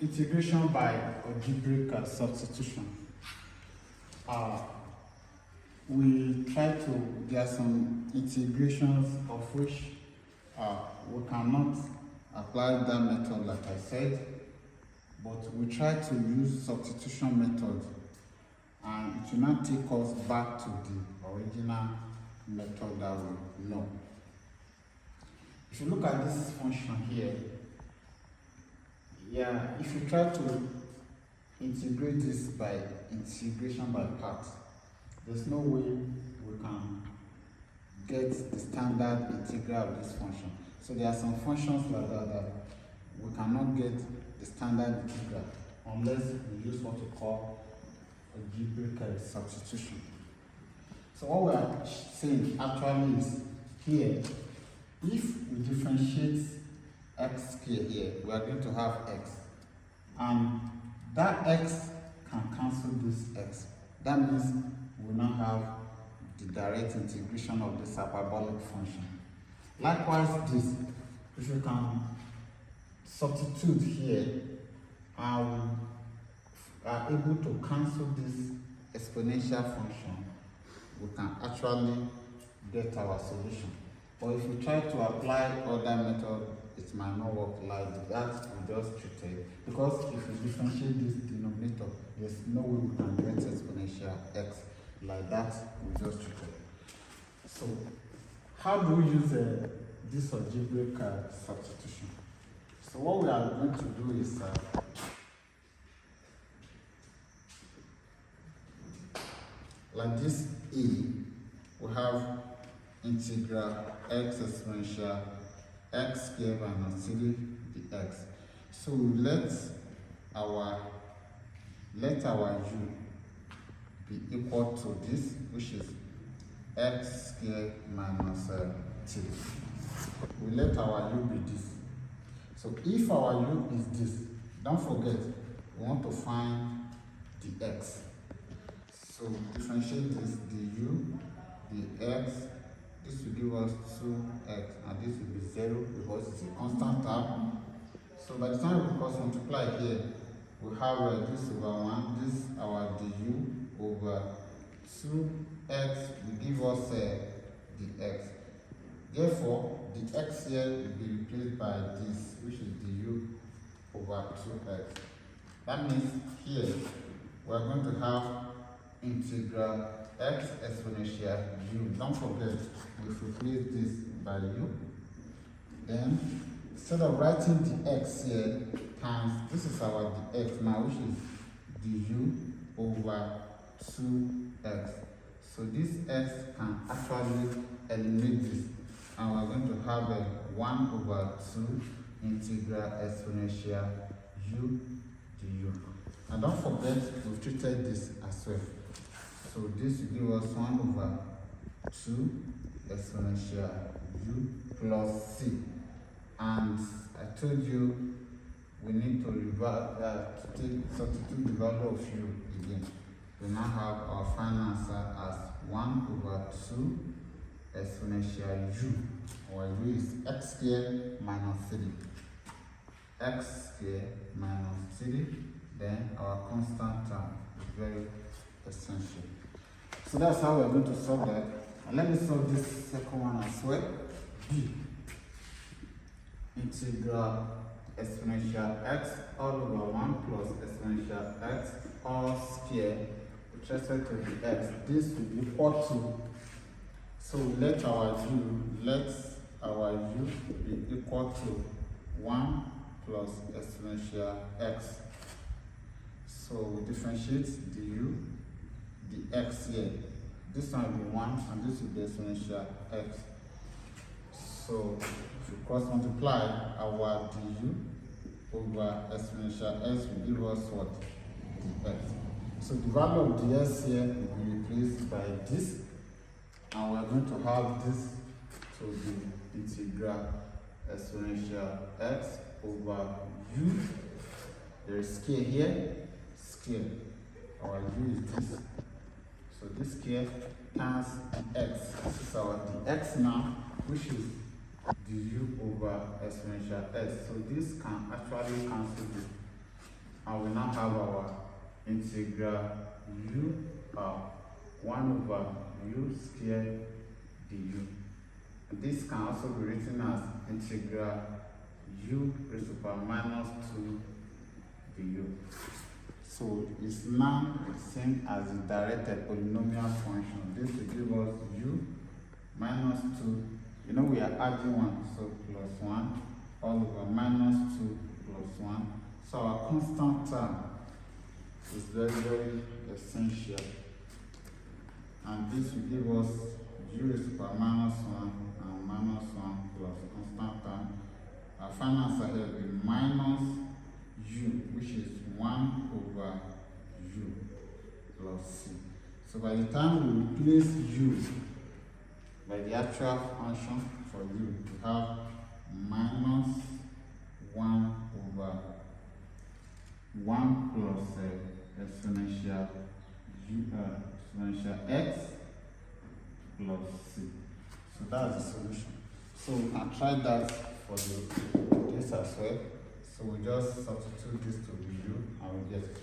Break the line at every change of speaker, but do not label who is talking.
Integration by algebraic substitution. We try to, there are some integrations of which we cannot apply that method like I said, but we try to use substitution method and it will not take us back to the original method that we know. If you look at this function here, if you try to integrate this by integration by parts, there's no way we can get the standard integral of this function. So there are some functions like that we cannot get the standard integral unless we use what we call algebraic substitution. So what we are saying actually is here, if we differentiate x here, we are going to have x, and that x can cancel this x. That means we now have the direct integration of this hyperbolic function. Likewise, this, if you can substitute here, and we are able to cancel this exponential function, we can actually get our solution. But if we try to apply other method, it might not work like that we just treated. Because if we differentiate this denominator, there's no way we can get exponential x like that we just treated. So how do we use this algebraic substitution? So what we are going to do is like this we have integral x exponential x squared minus 3 dx. So let our u be equal to this, which is x squared minus 3. We let our u be this. So if our u is this, don't forget we want to find the x. So differentiate this, the u, the x. This will give us 2x and this will be 0 because it's a constant term. So by the time we cross multiply here, we have this over 1, this our du over 2x will give us the x. Therefore, the x here will be replaced by this, which is du over 2x. That means here we are going to have integral x exponential u. Don't forget, we replace this by u. Then, instead of writing the x here times, this is our dx now, which is du over 2x. So this x can actually eliminate this, and we're going to have a 1 over 2 integral exponential u du. And don't forget, we've treated this as well. So this will give us 1 over 2 exponential u plus c. And I told you we need to substitute the value of u again. We now have our final answer as 1 over 2 exponential u. Our u is x squared minus 3. X squared minus 3. Then our constant term is very essential. So that's how we're going to solve that. And let me solve this second one as well. B. Integral exponential x all over 1 plus exponential x all squared with respect to the x. This will be equal to, so let our u be equal to 1 plus exponential x. So we differentiate the u, the x here. This one will be 1 and this will be exponential x. So if we cross multiply, our du over exponential x will give us what? The x. So the value of the x here will be replaced by this, and we're going to have this to be integral exponential x over u. There is scale here, scale. Our u is this. So this scale times x. This is our dx now, which is du over exponential x. So this can actually cancel this. and we now have our integral u power 1 over u squared du. This can also be written as integral u raised to the power minus 2 du. So it's now the same as the directed polynomial function. This will give us u minus 2. You know we are adding 1, so plus 1 all over minus 2 plus 1. So our constant term is very, very essential. And this will give us u raised to the power minus 1 and minus 1 plus constant term. Our final answer here will be minus u, which is 1 over u plus c. So by the time we replace u by the actual function for u, we have minus 1 over 1 plus exponential x plus c. So that's the solution. So we can try that for this as well. So we just substitute this to the u and we get it.